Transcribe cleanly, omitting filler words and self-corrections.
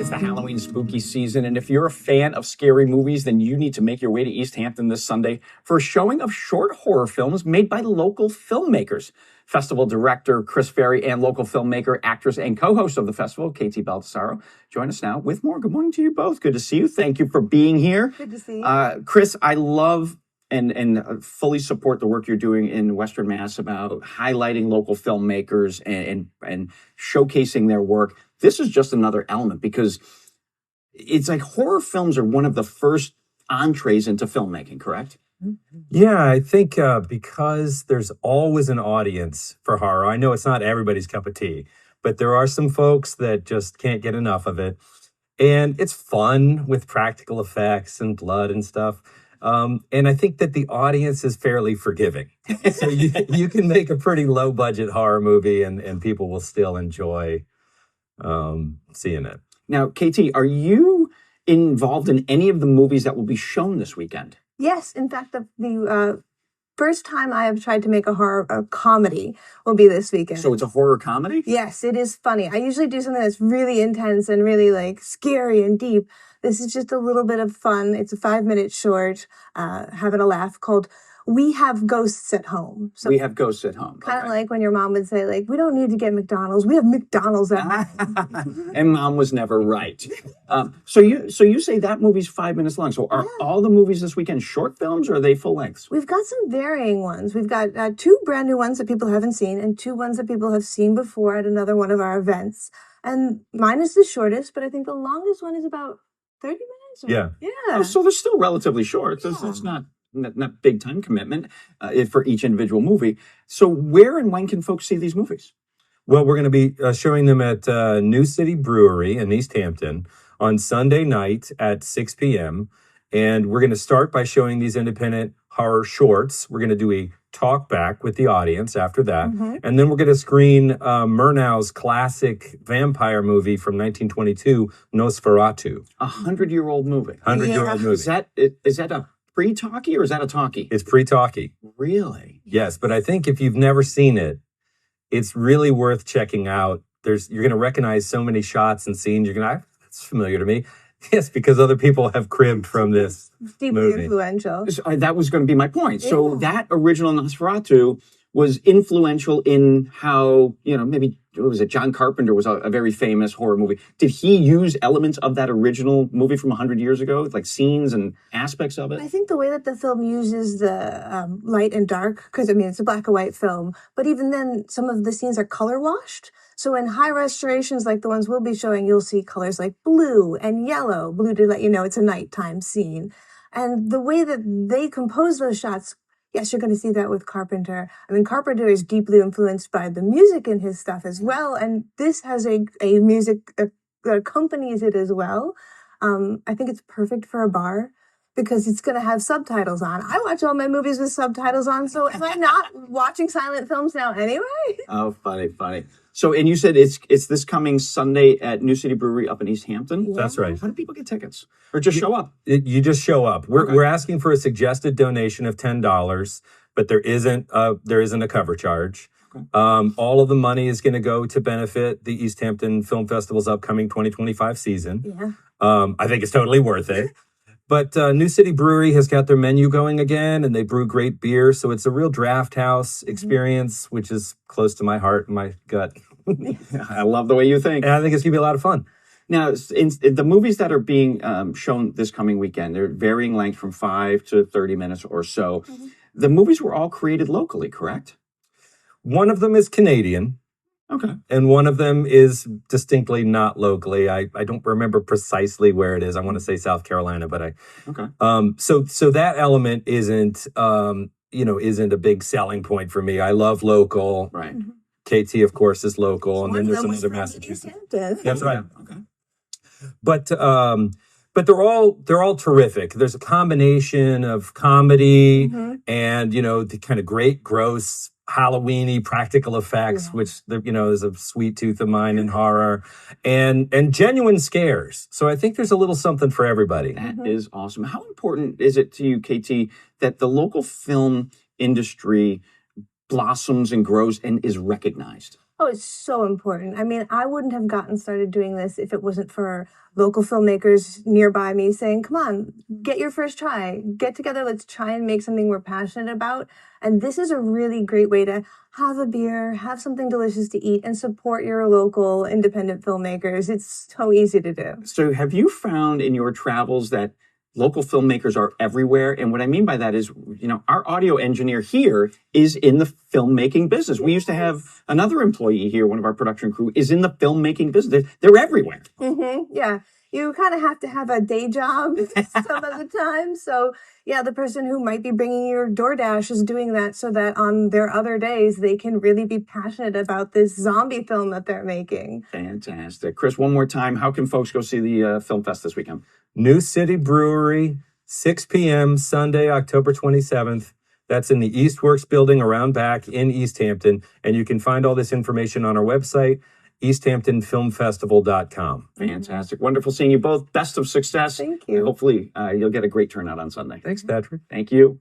It's the Halloween spooky season, and if you're a fan of scary movies, then you need to make your way to Easthampton this Sunday for a showing of short horror films made by local filmmakers. Festival director Chris Ferry and local filmmaker, actress, and co-host of the festival, KT Baldassaro, join us now with more. Good morning to you both. Good to see you. Thank you for being here. Good to see you. Chris, I love and fully support the work you're doing in Western Mass about highlighting local filmmakers and showcasing their work. This is just another element because it's like horror films are one of the first entrees into filmmaking, correct? Yeah, I think because there's always an audience for horror. I know it's not everybody's cup of tea, but there are some folks that just can't get enough of it. And it's fun with practical effects and blood and stuff. And I think that the audience is fairly forgiving. So you can make a pretty low budget horror movie and people will still enjoy seeing it. Now, KT, are you involved in any of the movies that will be shown this weekend? Yes, in fact, the first time I have tried to make a comedy will be this weekend. So it's a horror comedy? Yes, it is funny. I usually do something that's really intense and really like scary and deep. This is just a little bit of fun. It's a 5-minute short, having a laugh, called We Have Ghosts at Home. So we have ghosts at home. Kind of like when your mom would say, like, we don't need to get McDonald's. We have McDonald's at home. And mom was never right. So you say that movie's 5 minutes long. So are all the movies this weekend short films or are they full lengths? We've got some varying ones. We've got 2 brand new ones that people haven't seen and 2 ones that people have seen before at another one of our events. And mine is the shortest, but I think the longest one is about 30 minutes. Yeah. Oh, so they're still relatively short. It's not big time commitment for each individual movie. So where and when can folks see these movies? Well, we're going to be showing them at New City Brewery in Easthampton on Sunday night at 6 p.m. And we're going to start by showing these independent horror shorts. We're going to do a talkback with the audience after that. Mm-hmm. And then we're going to screen Murnau's classic vampire movie from 1922, Nosferatu. 100-year-old movie. 100-year-old movie. Is that a pre-talkie or is that a talkie? It's pre-talkie. Really? Yes, but I think if you've never seen it, it's really worth checking out. You're going to recognize so many shots and scenes. That's familiar to me. Yes, because other people have cribbed from this deeply movie. Influential. That was going to be my point. Yeah. So that original Nosferatu was influential in how, maybe, what was it, John Carpenter was a very famous horror movie. Did he use elements of that original movie from 100 years ago, like scenes and aspects of it? I think the way that the film uses the light and dark, because, it's a black and white film, but even then, some of the scenes are color washed. So in high restorations like the ones we'll be showing, you'll see colors like blue and yellow. Blue to let you know it's a nighttime scene. And the way that they compose those shots, yes, you're going to see that with Carpenter. Carpenter is deeply influenced by the music in his stuff as well. And this has a music that accompanies it as well. I think it's perfect for a bar because it's going to have subtitles on. I watch all my movies with subtitles on, so am I not watching silent films now anyway? Oh, funny. So, and you said it's this coming Sunday at New City Brewery up in Easthampton? Yeah. That's right. How do people get tickets? Or just show up? You just show up. We're asking for a suggested donation of $10, but there isn't a cover charge. Okay. All of the money is going to go to benefit the Easthampton Film Festival's upcoming 2025 season. Yeah. I think it's totally worth it. But New City Brewery has got their menu going again, and they brew great beer. So it's a real draft house experience, which is close to my heart and my gut. I love the way you think. And I think it's going to be a lot of fun. Now, in the movies that are being shown this coming weekend, they're varying length from 5 to 30 minutes or so. Mm-hmm. The movies were all created locally, correct? One of them is Canadian. Okay. And one of them is distinctly not locally. I don't remember precisely where it is. I want to say South Carolina, but okay. So that element isn't a big selling point for me. I love local. Right. Mm-hmm. KT, of course, is local, and then there's some other Massachusetts. That's right. Okay. But they're all terrific. There's a combination of comedy and the kind of great gross Halloween-y practical effects, which is a sweet tooth of mine in horror, and genuine scares. So I think there's a little something for everybody. That is awesome. How important is it to you, KT, that the local film industry blossoms and grows and is recognized? Oh, it's so important. I mean, I wouldn't have gotten started doing this if it wasn't for local filmmakers nearby me saying, come on, get your first try, get together, let's try and make something we're passionate about. And this is a really great way to have a beer, have something delicious to eat, and support your local independent filmmakers. It's so easy to do. So have you found in your travels that local filmmakers are everywhere? And what I mean by that is, our audio engineer here is in the filmmaking business. We used to have another employee here, one of our production crew, is in the filmmaking business. They're everywhere. Yeah. You kind of have to have a day job some of the time. So, yeah, the person who might be bringing your DoorDash is doing that so that on their other days, they can really be passionate about this zombie film that they're making. Fantastic. Chris, one more time, how can folks go see the Film Fest this weekend? New City Brewery, 6 p.m. Sunday, October 27th. That's in the Eastworks building around back in Easthampton. And you can find all this information on our website, easthamptonfilmfestival.com. Fantastic. Wonderful seeing you both. Best of success. Thank you. Hopefully you'll get a great turnout on Sunday. Thanks, Patrick. Thank you.